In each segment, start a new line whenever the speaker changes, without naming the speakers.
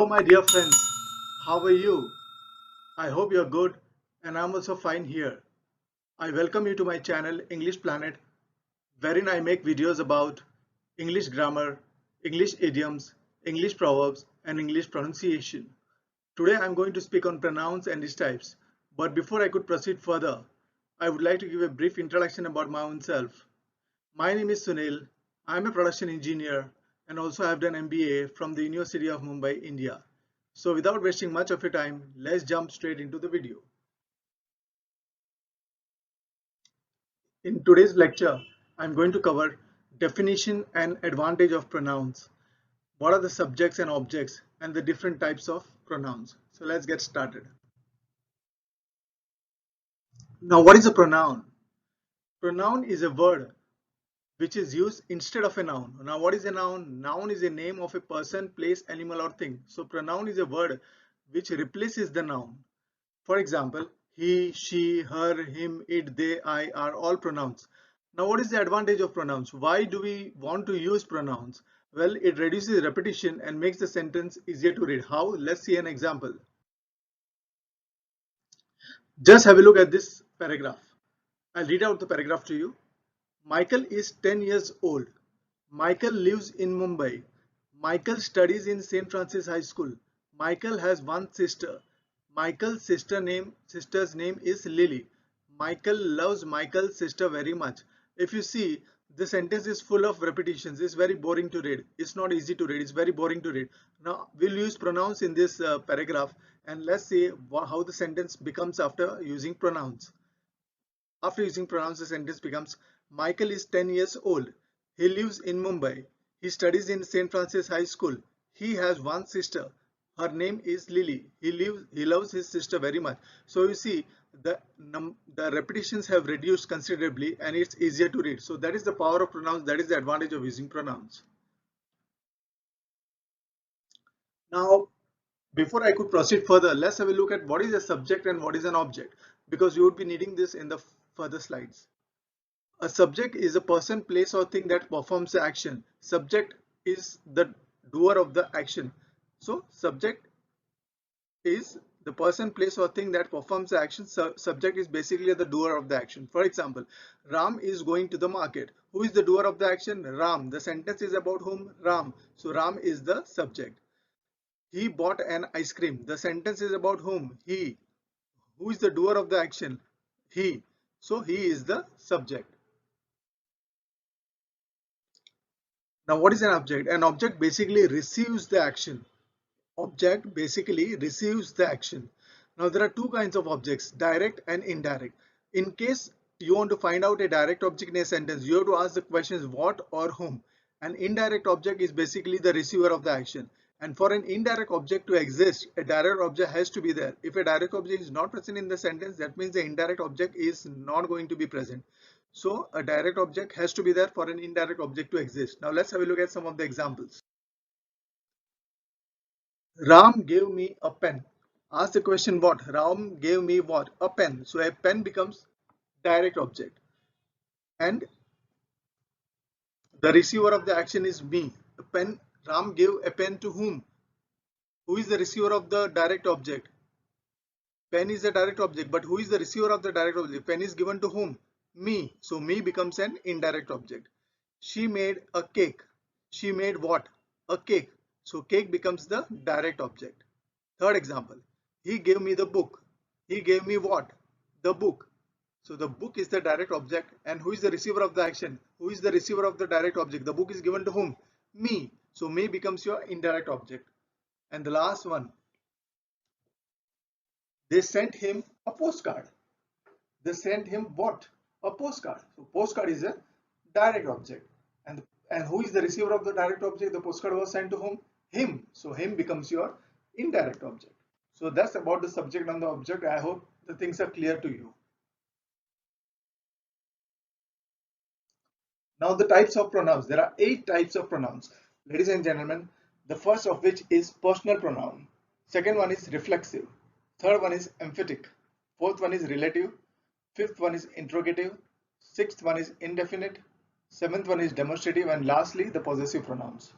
my dear friends. How are you? I hope you're good and I'm also fine here. I welcome you to my channel English Planet, wherein I make videos about English grammar, English idioms, English proverbs, and English pronunciation. Today I'm going to speak on pronouns and its types. But before I could proceed further, I would like to give a brief introduction about my own self. My name is Sunil. I'm a production engineer and also have done MBA from the University of Mumbai, India. So without wasting much of your time, let's jump straight into the video. In today's lecture, I'm going to cover definition and advantage of pronouns. What are the subjects and objects and the different types of pronouns? So let's get started. Now, what is a pronoun? Pronoun is a word which is used instead of a noun. Now, what is a noun? Noun is a name of a person, place, animal, or thing. So, pronoun is a word which replaces the noun. For example, he, she, her, him, it, they, I are all pronouns. Now, what is the advantage of pronouns? Why do we want to use pronouns? Well, it reduces repetition and makes the sentence easier to read. How? Let's see an example. Just have a look at this paragraph. I'll read out the paragraph to you. Michael is 10 years old. Michael lives in Mumbai. Michael studies in St. Francis High School. Michael has one sister. Michael's sister's name is Lily. Michael loves Michael's sister very much. If you see, the sentence is full of repetitions. It's very boring to read. It's not easy to read. It's very boring to read. Now we'll use pronouns in this paragraph, and let's see how the sentence becomes after using pronouns. After using pronouns, the sentence becomes Michael is 10 years old. He lives in Mumbai. He studies in St. Francis High School. He has one sister. Her name is Lily. He loves his sister very much. So you see, the repetitions have reduced considerably and it's easier to read. So that is the power of pronouns. That is the advantage of using pronouns. Now, before I could proceed further, let's have a look at what is a subject and what is an object, because you would be needing this in the further slides. A subject is a person, place, or thing that performs the action. Subject is the doer of the action. So, subject is the person, place, or thing that performs the action. Subject is basically the doer of the action. For example, Ram is going to the market. Who is the doer of the action? Ram. The sentence is about whom? Ram. So, Ram is the subject. He bought an ice cream. The sentence is about whom? He. Who is the doer of the action? He. So, he is the subject. Now, what is an object? An object basically receives the action. Object basically receives the action. Now, there are two kinds of objects, direct and indirect. In case you want to find out a direct object in a sentence, you have to ask the questions what or whom. An indirect object is basically the receiver of the action. And for an indirect object to exist, a direct object has to be there. If a direct object is not present in the sentence, that means the indirect object is not going to be present. So a direct object has to be there for an indirect object to exist. Now let's have a look at some of the examples. Ram gave me a pen. Ask the question what? Ram gave me what? A pen. So a pen becomes direct object. And the receiver of the action is me. A pen. Ram gave a pen to whom? Who is the receiver of the direct object? Pen is the direct object, but who is the receiver of the direct object? Pen is given to whom? Me. So me becomes an indirect object. She made a cake. She made what? A cake. So cake becomes the direct object. Third example. He gave me the book. He gave me what? The book. So the book is the direct object, and who is the receiver of the action? Who is the receiver of the direct object? The book is given to whom? Me. So me becomes your indirect object. And the last one. They sent him a postcard. They sent him what? A postcard. So postcard is a direct object. And who is the receiver of the direct object? The postcard was sent to whom? Him. So him becomes your indirect object. So that's about the subject and the object. I hope the things are clear to you. Now the types of pronouns. There are 8 types of pronouns. Ladies and gentlemen, the first of which is personal pronoun. Second one is reflexive. Third one is emphatic. Fourth one is relative. Fifth one is interrogative. Sixth one is indefinite. Seventh one is demonstrative. And lastly, the possessive pronouns.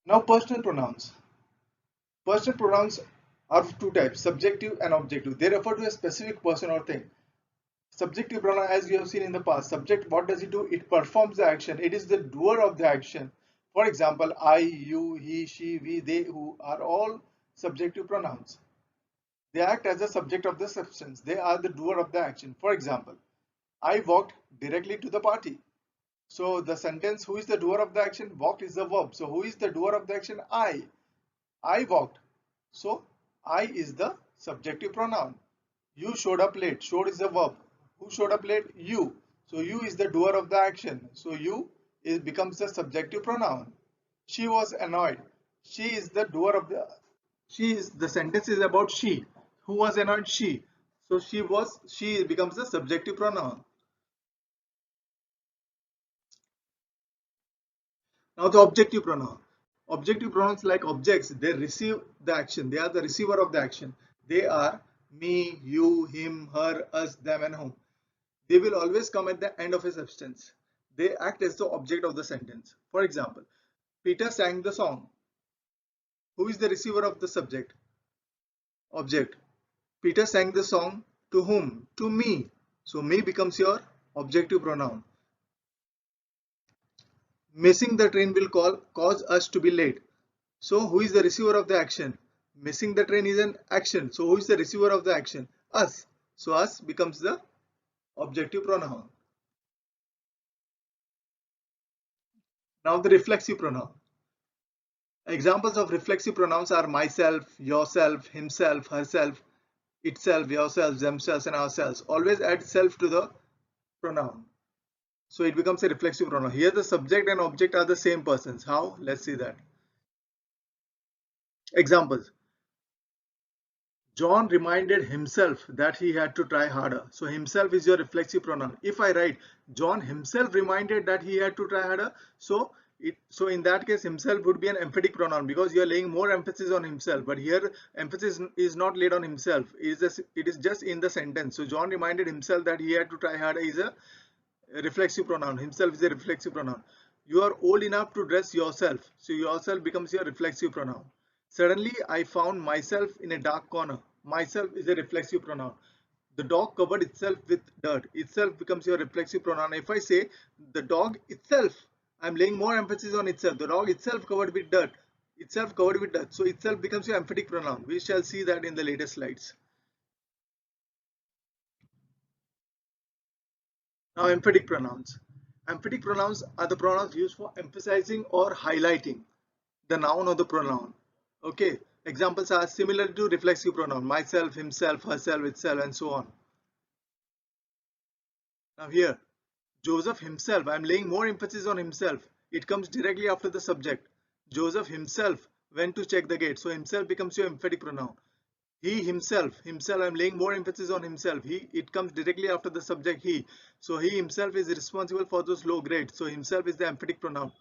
Now personal pronouns. Personal pronouns are of two types, subjective and objective. They refer to a specific person or thing. Subjective pronoun, as you have seen in the past, subject, what does it do? It performs the action. It is the doer of the action. For example, I, you, he, she, we, they, who are all subjective pronouns. They act as the subject of the substance. They are the doer of the action. For example, I walked directly to the party. So the sentence, who is the doer of the action? Walked is the verb. So who is the doer of the action? I. I walked. So I is the subjective pronoun. You showed up late. Showed is the verb. Who showed up late? You. So you is the doer of the action. So you becomes the subjective pronoun. She was annoyed. She is the doer of the. She is the sentence is about she. Who was annoyed? She. So she was. She becomes the subjective pronoun. Now the objective pronoun. Objective pronouns like objects, they receive the action. They are the receiver of the action. They are me, you, him, her, us, them and whom. They will always come at the end of a substance. They act as the object of the sentence. For example, Peter sang the song. Who is the receiver of the subject? Object. Peter sang the song to whom? To me. So me becomes your objective pronoun. Missing the train will cause us to be late. So who is the receiver of the action? Missing the train is an action. So who is the receiver of the action? Us. So us becomes the objective pronoun. Now the reflexive pronoun. Examples of reflexive pronouns are myself, yourself, himself, herself, itself, yourselves, themselves and ourselves. Always add self to the pronoun. So it becomes a reflexive pronoun. Here the subject and object are the same persons. How? Let's see that. Examples. John reminded himself that he had to try harder. So himself is your reflexive pronoun. If I write John himself reminded that he had to try harder, so in that case himself would be an emphatic pronoun because you are laying more emphasis on himself. But here emphasis is not laid on himself. It is just in the sentence. So John reminded himself that he had to try harder is a reflexive pronoun. Himself is a reflexive pronoun. You are old enough to dress yourself. So yourself becomes your reflexive pronoun. Suddenly I found myself in a dark corner. Myself is a reflexive pronoun. The dog covered itself with dirt. Itself becomes your reflexive pronoun. If I say the dog itself, I'm laying more emphasis on itself. The dog itself covered with dirt. Itself covered with dirt. So itself becomes your emphatic pronoun. We shall see that in the later slides. Now emphatic pronouns. Emphatic pronouns are the pronouns used for emphasizing or highlighting the noun or the pronoun. Okay. Examples are similar to reflexive pronoun. Myself, himself, herself, itself and so on. Now here, Joseph himself, I am laying more emphasis on himself. It comes directly after the subject. Joseph himself went to check the gate. So himself becomes your emphatic pronoun. He himself, I'm laying more emphasis on himself. It comes directly after the subject he. So he himself is responsible for those low grades. So himself is the emphatic pronoun.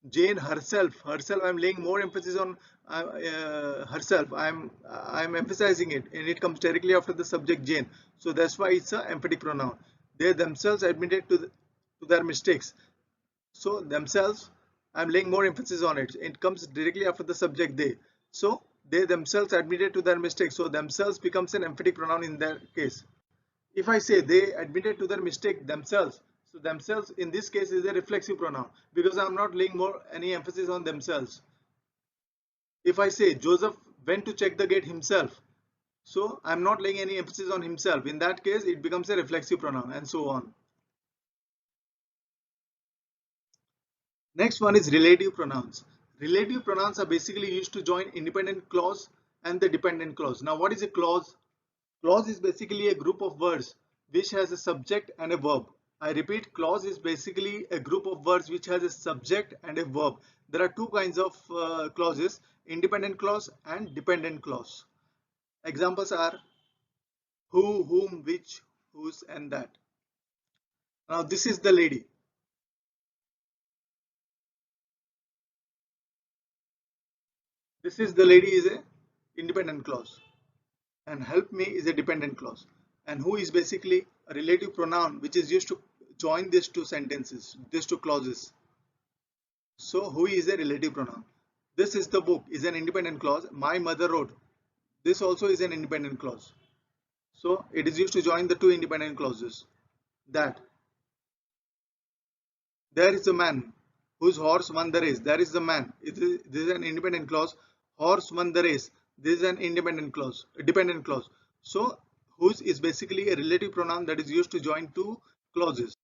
Jane herself, I'm laying more emphasis on herself. I'm emphasizing it, and it comes directly after the subject Jane. So that's why it's an emphatic pronoun. They themselves admitted to their mistakes. So themselves, I'm laying more emphasis on it. It comes directly after the subject they. So they themselves admitted to their mistakes. So themselves becomes an emphatic pronoun in that case. If I say they admitted to their mistake themselves, so themselves in this case is a reflexive pronoun because I'm not laying more any emphasis on themselves. If I say Joseph went to check the gate himself, so I'm not laying any emphasis on himself. In that case, it becomes a reflexive pronoun and so on. Next one is relative pronouns. Relative pronouns are basically used to join independent clause and the dependent clause. Now what is a clause? Clause is basically a group of words which has a subject and a verb. I repeat, clause is basically a group of words which has a subject and a verb. There are two kinds of clauses, independent clause and dependent clause. Examples are who, whom, which, whose and that. Now this is the lady. This is the lady is a independent clause and help me is a dependent clause. And who is basically a relative pronoun which is used to join these two sentences, these two clauses. So who is a relative pronoun. This is the book is an independent clause. My mother wrote. This also is an independent clause. So it is used to join the two independent clauses. That there is a man whose horse won the race. There is the man. This is an independent clause. Horse won the race. This is an independent clause, a dependent clause. So whose is basically a relative pronoun that is used to join two clauses.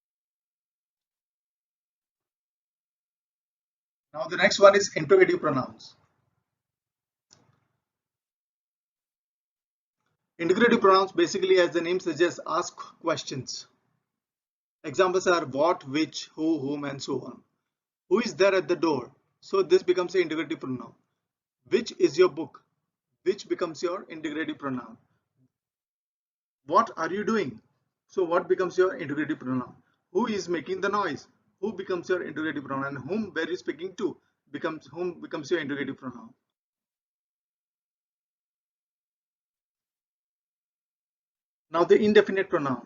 Now the next one is interrogative pronouns. Interrogative pronouns basically, as the name suggests, ask questions. Examples are what, which, who, whom, and so on. Who is there at the door? So this becomes an interrogative pronoun. Which is your book? Which becomes your interrogative pronoun. What are you doing? So what becomes your interrogative pronoun? Who is making the noise? Who becomes your interrogative pronoun? And whom were you speaking to? Whom becomes your interrogative pronoun. Now the indefinite pronoun.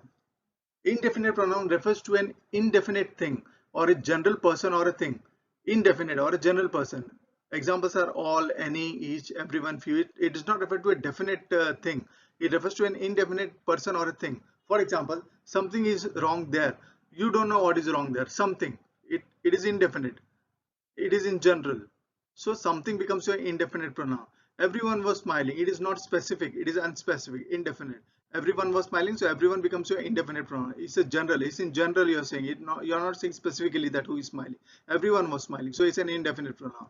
Indefinite pronoun refers to an indefinite thing or a general person or a thing. Indefinite or a general person. Examples are all, any, each, everyone, few. It does not refer to a definite thing. It refers to an indefinite person or a thing. For example, something is wrong there. You don't know what is wrong there. Something. It is indefinite. It is in general. So something becomes your indefinite pronoun. Everyone was smiling. It is not specific. It is unspecific, indefinite. Everyone was smiling, so everyone becomes your indefinite pronoun. It's a general. It's in general you're saying it. No, you're not saying specifically that who is smiling. Everyone was smiling, so it's an indefinite pronoun.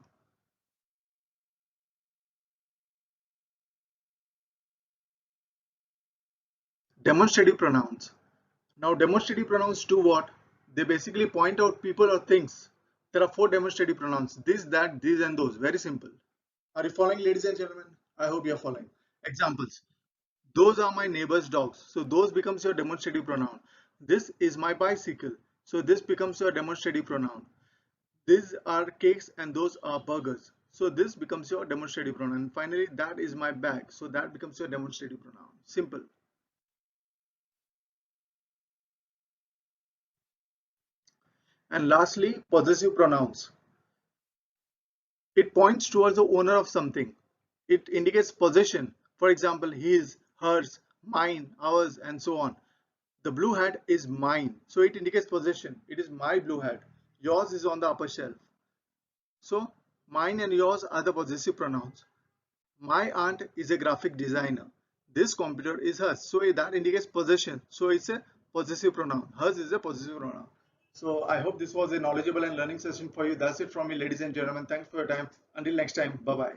Demonstrative pronouns. Now demonstrative pronouns do what? They basically point out people or things. There are four demonstrative pronouns. This, that, these, and those. Very simple. Are you following, ladies and gentlemen? I hope you are following. Examples. Those are my neighbor's dogs. So those becomes your demonstrative pronoun. This is my bicycle. So this becomes your demonstrative pronoun. These are cakes and those are burgers. So this becomes your demonstrative pronoun. And finally, that is my bag. So that becomes your demonstrative pronoun. Simple. And lastly, possessive pronouns. It points towards the owner of something. It indicates possession. For example, his, hers, mine, ours, and so on. The blue hat is mine. So it indicates possession. It is my blue hat. Yours is on the upper shelf. So mine and yours are the possessive pronouns. My aunt is a graphic designer. This computer is hers. So that indicates possession. So it's a possessive pronoun. Hers is a possessive pronoun. So I hope this was a knowledgeable and learning session for you. That's it from me, ladies and gentlemen. Thanks for your time. Until next time. Bye-bye.